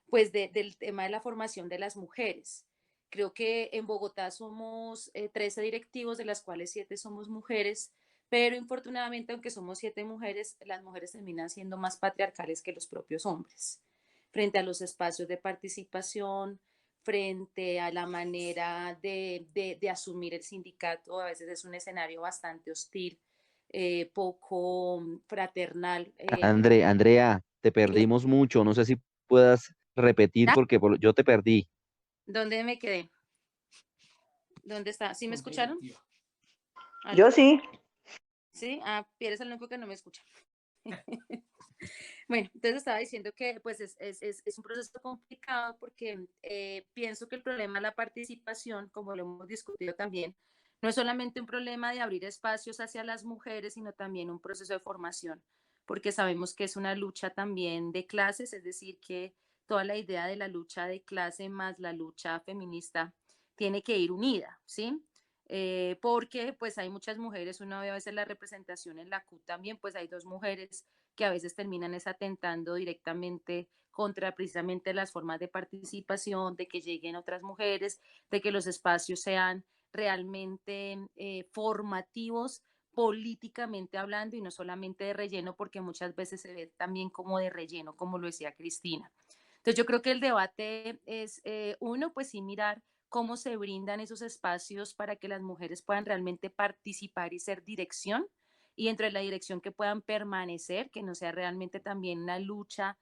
pues, del tema de la formación de las mujeres. Creo que en Bogotá somos 13 directivos, de las cuales 7 somos mujeres, pero infortunadamente, aunque somos 7 mujeres, las mujeres terminan siendo más patriarcales que los propios hombres, frente a los espacios de participación, frente a la manera de asumir el sindicato. A veces es un escenario bastante hostil, poco fraternal. Andrea, te perdimos mucho. No sé si puedas repetir porque yo te perdí. ¿Dónde me quedé? ¿Dónde está? ¿Sí me escucharon? Yo ¿Aló? sí. ¿Sí? Ah, Pierre es el único que no me escucha. Bueno, entonces estaba diciendo que pues es un proceso complicado porque pienso que el problema de la participación, como lo hemos discutido también, no es solamente un problema de abrir espacios hacia las mujeres, sino también un proceso de formación, porque sabemos que es una lucha también de clases, es decir, que toda la idea de la lucha de clase más la lucha feminista tiene que ir unida, ¿sí? Porque pues hay muchas mujeres, uno ve a veces la representación en la CUT también, pues hay dos mujeres que a veces terminan es atentando directamente contra precisamente las formas de participación, de que lleguen otras mujeres, de que los espacios sean realmente formativos políticamente hablando y no solamente de relleno, porque muchas veces se ve también como de relleno, como lo decía Cristina. Entonces yo creo que el debate es, uno, pues sí mirar cómo se brindan esos espacios para que las mujeres puedan realmente participar y ser dirección, y dentro de la dirección que puedan permanecer, que no sea realmente también una lucha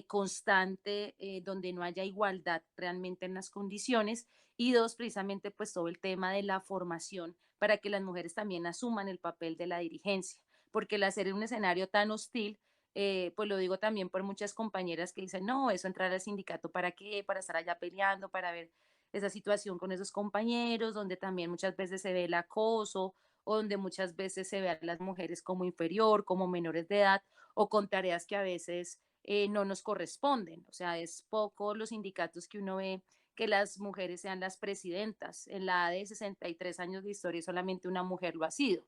constante donde no haya igualdad realmente en las condiciones. Y dos, precisamente pues todo el tema de la formación para que las mujeres también asuman el papel de la dirigencia, porque el hacer un escenario tan hostil, pues lo digo también por muchas compañeras que dicen, no, eso entrar al sindicato, ¿para qué? Para estar allá peleando, para ver esa situación con esos compañeros, donde también muchas veces se ve el acoso, o donde muchas veces se ve a las mujeres como inferior, como menores de edad, o con tareas que a veces no nos corresponden. O sea, es poco los sindicatos que uno ve que las mujeres sean las presidentas. En la de 63 años de historia solamente una mujer lo ha sido.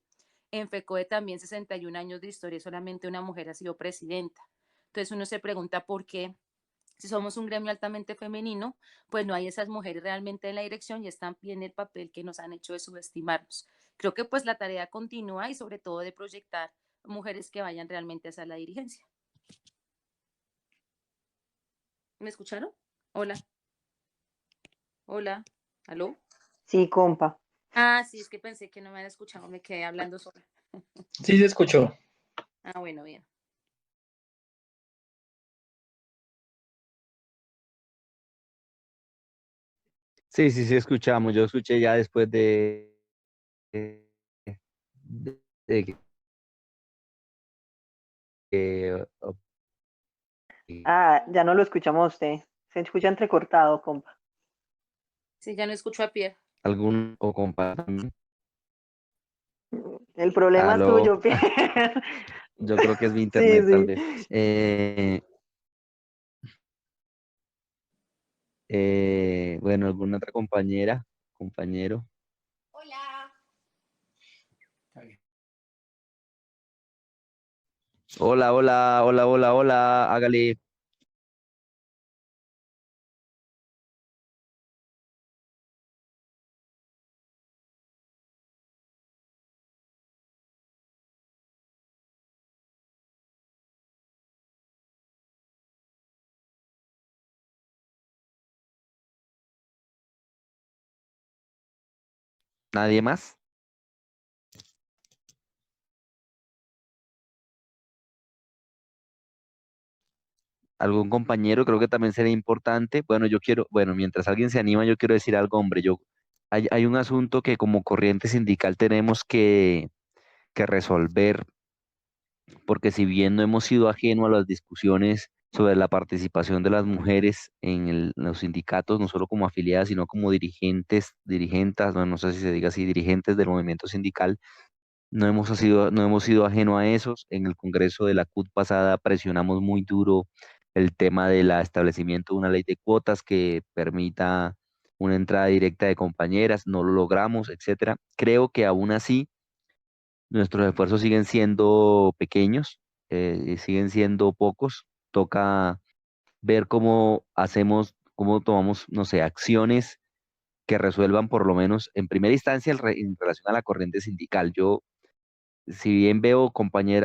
En FECODE también 61 años de historia solamente una mujer ha sido presidenta. Entonces uno se pregunta por qué, si somos un gremio altamente femenino, pues no hay esas mujeres realmente en la dirección y están bien el papel que nos han hecho de subestimarnos. Creo que pues la tarea continúa y sobre todo de proyectar mujeres que vayan realmente hacia la dirigencia. ¿Me escucharon? Hola, hola, ¿aló? Sí, compa. Ah, sí, es que pensé que no me habían escuchado, me quedé hablando sola. Sí, se escuchó. Ah, bueno, bien. Sí, sí, sí, escuchamos. Yo escuché ya después de, de que Ah, ya no lo escuchamos a usted. Se escucha entrecortado, compa. Sí, ya no escucho a Pierre. algún o compartir. El problema es Aló, tuyo, Pierre. yo creo que es mi Sí, internet tal sí. vez. Bueno, alguna otra compañera, compañero. Hola. Hola, hola, hola, hola, hola, hágale. ¿Nadie más? ¿Algún compañero? Creo que también sería importante. Bueno, yo quiero, bueno, mientras alguien se anima, yo quiero decir algo, hombre. Hay un asunto que como corriente sindical tenemos que resolver, porque si bien no hemos sido ajeno a las discusiones sobre la participación de las mujeres en los sindicatos, no solo como afiliadas, sino como dirigentes, dirigentas, no, no sé si se diga así, dirigentes del movimiento sindical, no hemos sido ajeno a esos. En el Congreso de la CUT pasada presionamos muy duro el tema del establecimiento de una ley de cuotas que permita una entrada directa de compañeras, no lo logramos, etcétera. Creo que aún así nuestros esfuerzos siguen siendo pequeños, y siguen siendo pocos. Toca ver cómo hacemos, cómo tomamos, no sé, acciones que resuelvan por lo menos en primera instancia en relación a la corriente sindical. Yo, si bien veo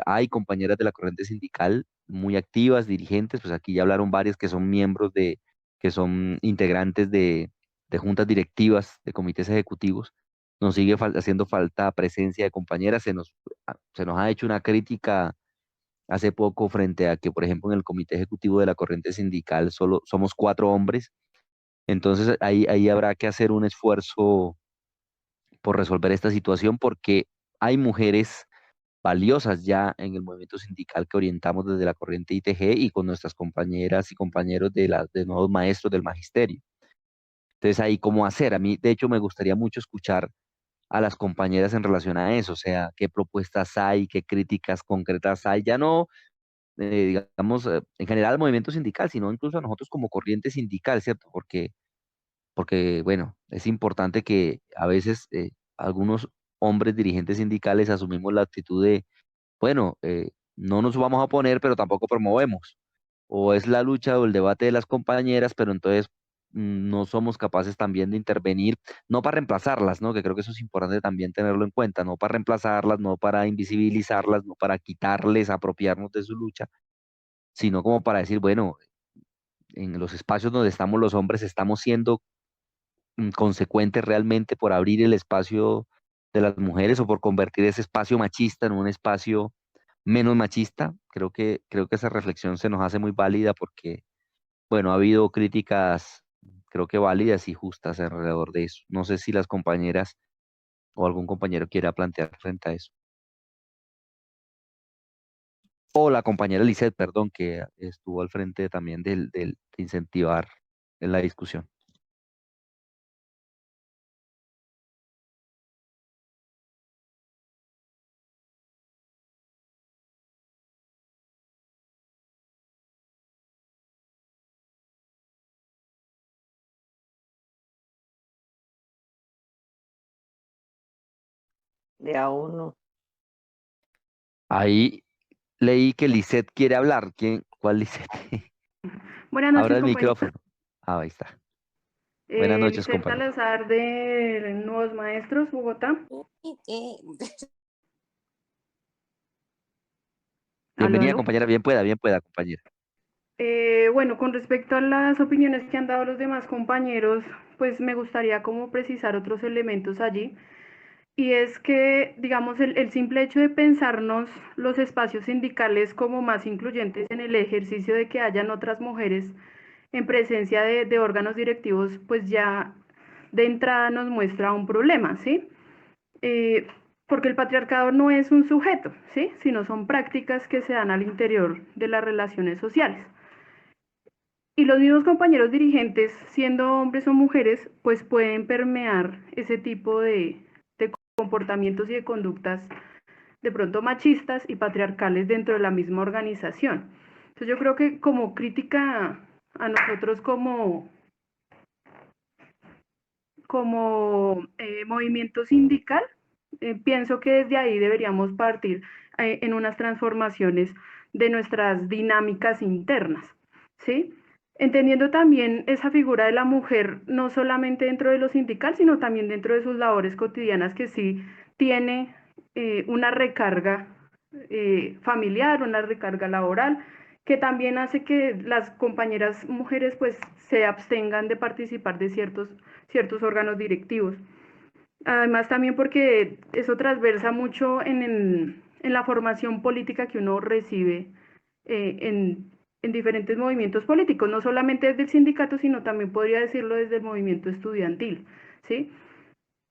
hay compañeras de la corriente sindical muy activas, dirigentes, pues aquí ya hablaron varias que son miembros que son integrantes de juntas directivas, de comités ejecutivos. Nos sigue haciendo falta presencia de compañeras. Se nos ha hecho una crítica hace poco frente a que, por ejemplo, en el comité ejecutivo de la corriente sindical solo somos 4 hombres. Entonces ahí habrá que hacer un esfuerzo por resolver esta situación porque hay mujeres valiosas ya en el movimiento sindical que orientamos desde la corriente ITG y con nuestras compañeras y compañeros de nuevos maestros del magisterio. Entonces ahí cómo hacer. A mí, de hecho, me gustaría mucho escuchar a las compañeras en relación a eso, o sea, qué propuestas hay, qué críticas concretas hay, ya no, digamos, en general al movimiento sindical, sino incluso a nosotros como corriente sindical, ¿cierto? Porque bueno, es importante que a veces algunos hombres dirigentes sindicales asumimos la actitud de, bueno, no nos vamos a oponer, pero tampoco promovemos. O es la lucha o el debate de las compañeras, pero entonces no somos capaces también de intervenir, no para reemplazarlas, ¿no? Que creo que eso es importante también tenerlo en cuenta, no para reemplazarlas, no para invisibilizarlas, no para quitarles, apropiarnos de su lucha, sino como para decir, bueno, en los espacios donde estamos los hombres estamos siendo consecuentes realmente por abrir el espacio de las mujeres o por convertir ese espacio machista en un espacio menos machista. Creo que esa reflexión se nos hace muy válida porque, bueno, ha habido críticas, creo que válidas y justas alrededor de eso. No sé si las compañeras o algún compañero quiera plantear frente a eso. O la compañera Lisette, perdón, que estuvo al frente también de incentivar en la discusión. De a uno. Ahí leí que Lisette quiere hablar. ¿Cuál Lisette? Buenas Abra noches, el compañeros. micrófono. Ah, ahí está. Buenas noches, Lisette compañero. Salazar de Nuevos Maestros, Bogotá. Aló, Bienvenida, aló. compañera. Bien pueda, compañera. Bueno, con respecto a las opiniones que han dado los demás compañeros, pues me gustaría como precisar otros elementos allí. Y es que, digamos, el simple hecho de pensarnos los espacios sindicales como más incluyentes en el ejercicio de que hayan otras mujeres en presencia de órganos directivos, pues ya de entrada nos muestra un problema, ¿sí? Eh, porque el patriarcado no es un sujeto, ¿sí? Sino son prácticas que se dan al interior de las relaciones sociales. Y los mismos compañeros dirigentes, siendo hombres o mujeres, pues pueden permear ese tipo de comportamientos y de conductas de pronto machistas y patriarcales dentro de la misma organización. Entonces yo creo que como crítica a nosotros como movimiento sindical, pienso que desde ahí deberíamos partir en unas transformaciones de nuestras dinámicas internas, ¿sí? Entendiendo también esa figura de la mujer, no solamente dentro de lo sindical, sino también dentro de sus labores cotidianas, que sí tiene una recarga familiar, una recarga laboral, que también hace que las compañeras mujeres pues se abstengan de participar de ciertos órganos directivos. Además también porque eso transversa mucho en la formación política que uno recibe en diferentes movimientos políticos, no solamente desde el sindicato, sino también podría decirlo desde el movimiento estudiantil, ¿sí?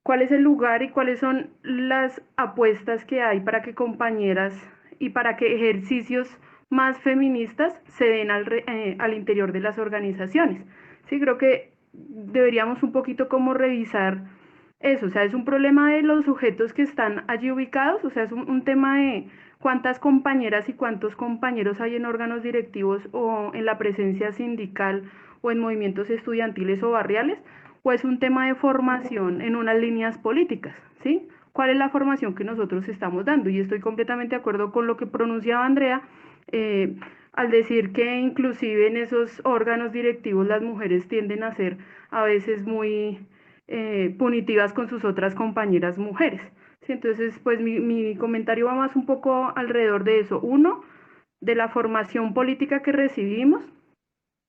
¿Cuál es el lugar y cuáles son las apuestas que hay para que compañeras y para que ejercicios más feministas se den al interior de las organizaciones? Sí, creo que deberíamos un poquito como revisar eso, o sea, es un problema de los sujetos que están allí ubicados, o sea, es un tema de cuántas compañeras y cuántos compañeros hay en órganos directivos o en la presencia sindical o en movimientos estudiantiles o barriales, o es un tema de formación en unas líneas políticas, ¿sí? ¿Cuál es la formación que nosotros estamos dando? Y estoy completamente de acuerdo con lo que pronunciaba Andrea, al decir que inclusive en esos órganos directivos las mujeres tienden a ser a veces muy punitivas con sus otras compañeras mujeres. ¿Sí? Entonces, pues mi comentario va más un poco alrededor de eso. Uno, de la formación política que recibimos.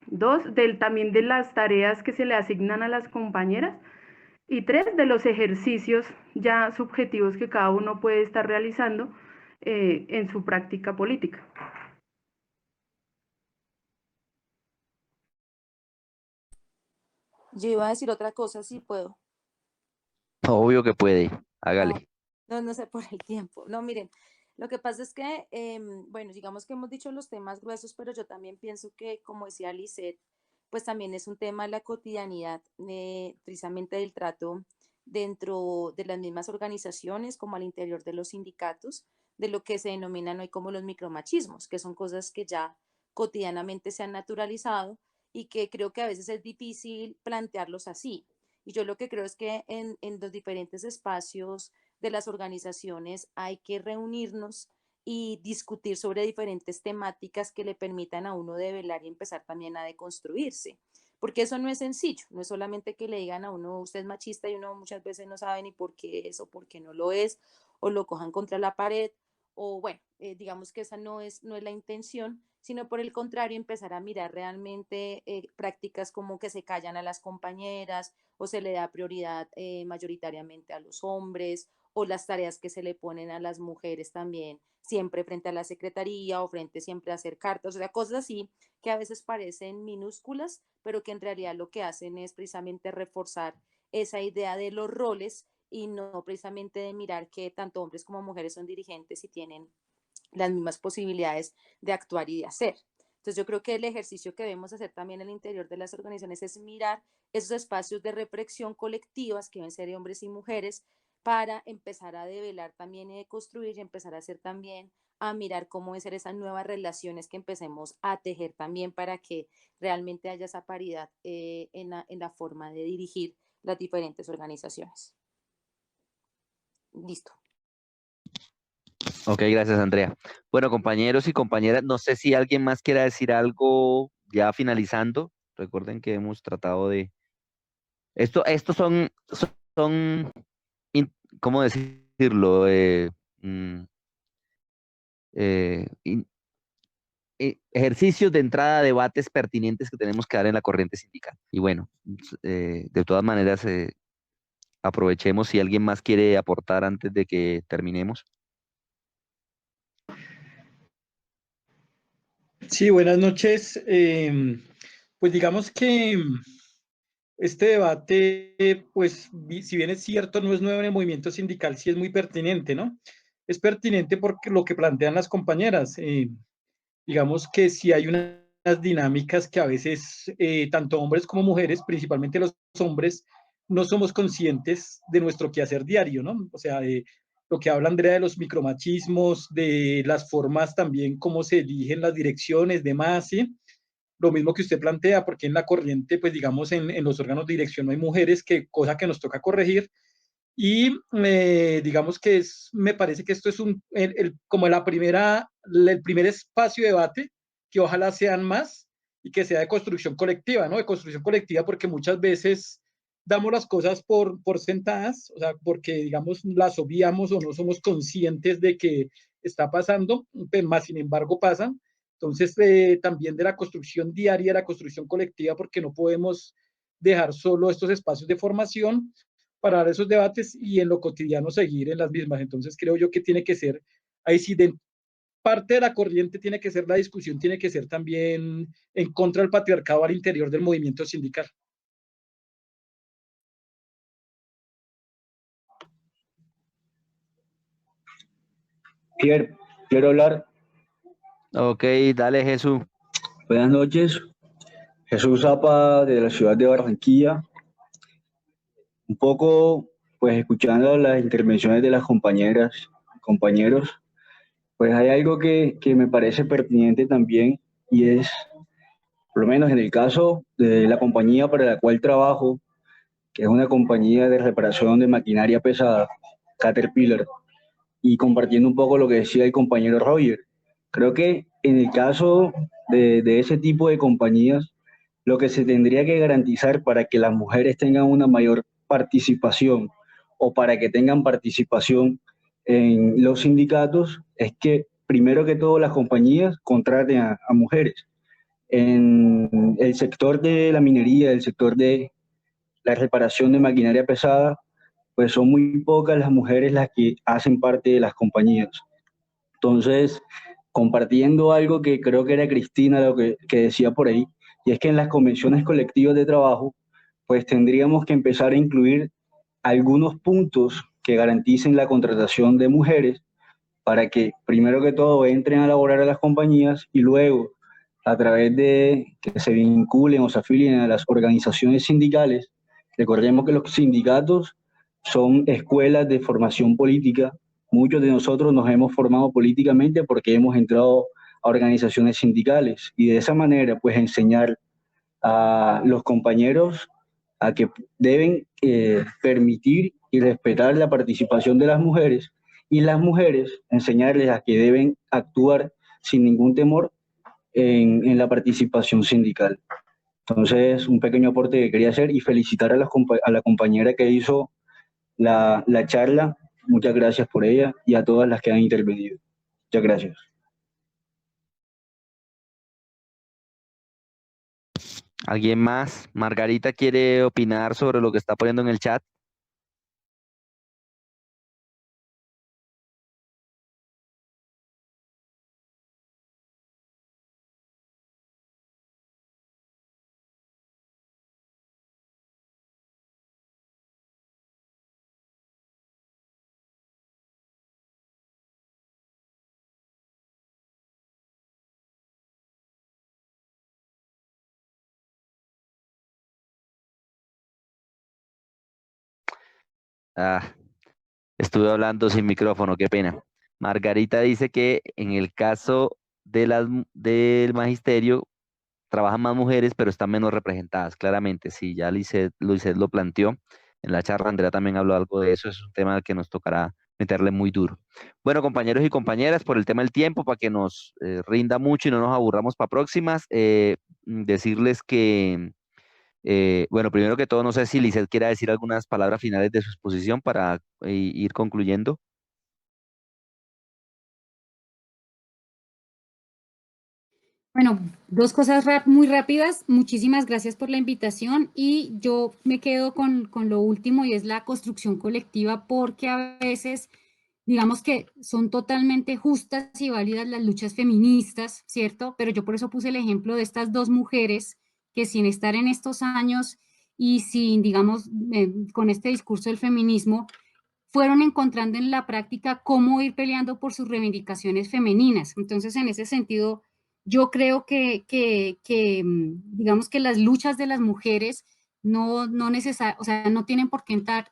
Dos, también de las tareas que se le asignan a las compañeras. Y tres, de los ejercicios ya subjetivos que cada uno puede estar realizando en su práctica política. Yo iba a decir otra cosa, si puedo. Obvio que puede, No, hágale. no sé por el tiempo. No, miren, lo que pasa es que, bueno, digamos que hemos dicho los temas gruesos, pero yo también pienso que, como decía Lisette, pues también es un tema de la cotidianidad, precisamente del trato dentro de las mismas organizaciones, como al interior de los sindicatos, de lo que se denominan hoy como los micromachismos, que son cosas que ya cotidianamente se han naturalizado y que creo que a veces es difícil plantearlos así. Y yo lo que creo es que en los diferentes espacios de las organizaciones hay que reunirnos y discutir sobre diferentes temáticas que le permitan a uno develar y empezar también a deconstruirse. Porque eso no es sencillo, no es solamente que le digan a uno, usted es machista y uno muchas veces no sabe ni por qué es o por qué no lo es, o lo cojan contra la pared, o bueno, digamos que esa no es la intención, sino por el contrario, empezar a mirar realmente prácticas como que se callan a las compañeras o se le da prioridad mayoritariamente a los hombres o las tareas que se le ponen a las mujeres también, siempre frente a la secretaría o frente siempre a hacer cartas, o sea, cosas así que a veces parecen minúsculas, pero que en realidad lo que hacen es precisamente reforzar esa idea de los roles y no precisamente de mirar que tanto hombres como mujeres son dirigentes y tienen las mismas posibilidades de actuar y de hacer. Entonces yo creo que el ejercicio que debemos hacer también al interior de las organizaciones es mirar esos espacios de reflexión colectivas que deben ser de hombres y mujeres para empezar a develar también y de construir y empezar a hacer también a mirar cómo deben ser esas nuevas relaciones que empecemos a tejer también para que realmente haya esa paridad en la forma de dirigir las diferentes organizaciones. Listo. Ok, gracias, Andrea. Bueno, compañeros y compañeras, no sé si alguien más quiera decir algo ya finalizando. Recuerden que hemos tratado de... Estos son ¿cómo decirlo? Mm, in- ejercicios de entrada a debates pertinentes que tenemos que dar en la corriente sindical. Y bueno, de todas maneras, aprovechemos si alguien más quiere aportar antes de que terminemos. Sí, buenas noches. Pues digamos que este debate, pues si bien es cierto, no es nuevo en el movimiento sindical, sí es muy pertinente, ¿no? Es pertinente porque lo que plantean las compañeras, digamos que sí hay unas dinámicas que a veces tanto hombres como mujeres, principalmente los hombres, no somos conscientes de nuestro quehacer diario, ¿no? O sea, lo que habla Andrea de los micromachismos, de las formas también, cómo se eligen las direcciones, demás, ¿sí? Lo mismo que usted plantea, porque en la corriente, pues digamos, en los órganos de dirección no hay mujeres, que cosa que nos toca corregir. Y digamos que me parece que esto es como el primer espacio de debate, que ojalá sean más y que sea de construcción colectiva, ¿no? De construcción colectiva, porque muchas veces damos las cosas por sentadas, o sea, porque, digamos, las obviamos o no somos conscientes de que está pasando, pero más sin embargo pasan. Entonces, también de la construcción diaria, la construcción colectiva, porque no podemos dejar solo estos espacios de formación para dar esos debates y en lo cotidiano seguir en las mismas. Entonces creo yo que tiene que ser, ahí sí, parte de la corriente tiene que ser la discusión, tiene que ser también en contra del patriarcado al interior del movimiento sindical. Quiero hablar. Ok, dale, Jesús. Buenas noches. Jesús Zapa de la ciudad de Barranquilla. Un poco, pues escuchando las intervenciones de las compañeras, compañeros, pues hay algo que me parece pertinente también y es, por lo menos en el caso de la compañía para la cual trabajo, que es una compañía de reparación de maquinaria pesada, Caterpillar, y compartiendo un poco lo que decía el compañero Roger. Creo que en el caso de ese tipo de compañías, lo que se tendría que garantizar para que las mujeres tengan una mayor participación o para que tengan participación en los sindicatos es que primero que todo las compañías contraten a mujeres. En el sector de la minería, el sector de la reparación de maquinaria pesada, pues son muy pocas las mujeres las que hacen parte de las compañías. Entonces, compartiendo algo que creo que era Cristina lo que decía por ahí, y es que en las convenciones colectivas de trabajo, pues tendríamos que empezar a incluir algunos puntos que garanticen la contratación de mujeres para que primero que todo entren a laborar a las compañías y luego a través de que se vinculen o se afilien a las organizaciones sindicales. Recordemos que los sindicatos son escuelas de formación política. Muchos de nosotros nos hemos formado políticamente porque hemos entrado a organizaciones sindicales y de esa manera pues enseñar a los compañeros a que deben permitir y respetar la participación de las mujeres y las mujeres enseñarles a que deben actuar sin ningún temor en la participación sindical. Entonces, un pequeño aporte que quería hacer y felicitar a la compañera que hizo la charla. Muchas gracias por ella y a todas las que han intervenido. Muchas gracias. ¿Alguien más? Margarita quiere opinar sobre lo que está poniendo en el chat. Ah, estuve hablando sin micrófono, qué pena. Margarita dice que en el caso de del magisterio trabajan más mujeres, pero están menos representadas, claramente. Sí, ya Lizeth lo planteó en la charla. Andrea también habló algo de eso. Es un tema al que nos tocará meterle muy duro. Bueno, compañeros y compañeras, por el tema del tiempo, para que nos rinda mucho y no nos aburramos para próximas, decirles que, bueno, primero que todo, no sé si Lizeth quiera decir algunas palabras finales de su exposición para ir concluyendo. Bueno, dos cosas muy rápidas. Muchísimas gracias por la invitación y yo me quedo con lo último y es la construcción colectiva porque a veces, digamos que son totalmente justas y válidas las luchas feministas, ¿cierto? Pero yo por eso puse el ejemplo de estas dos mujeres que sin estar en estos años y sin, digamos, con este discurso del feminismo, fueron encontrando en la práctica cómo ir peleando por sus reivindicaciones femeninas. Entonces, en ese sentido, yo creo digamos que las luchas de las mujeres no o sea, no tienen por qué entrar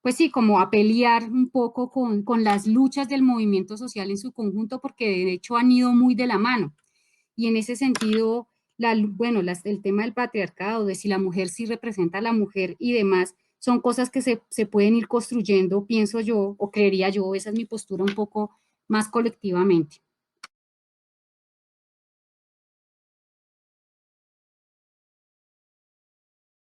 pues sí, como a pelear un poco con las luchas del movimiento social en su conjunto, porque de hecho han ido muy de la mano. Y en ese sentido, bueno, el tema del patriarcado, de si la mujer sí representa a la mujer y demás, son cosas que se pueden ir construyendo, pienso yo, o creería yo, esa es mi postura un poco más colectivamente.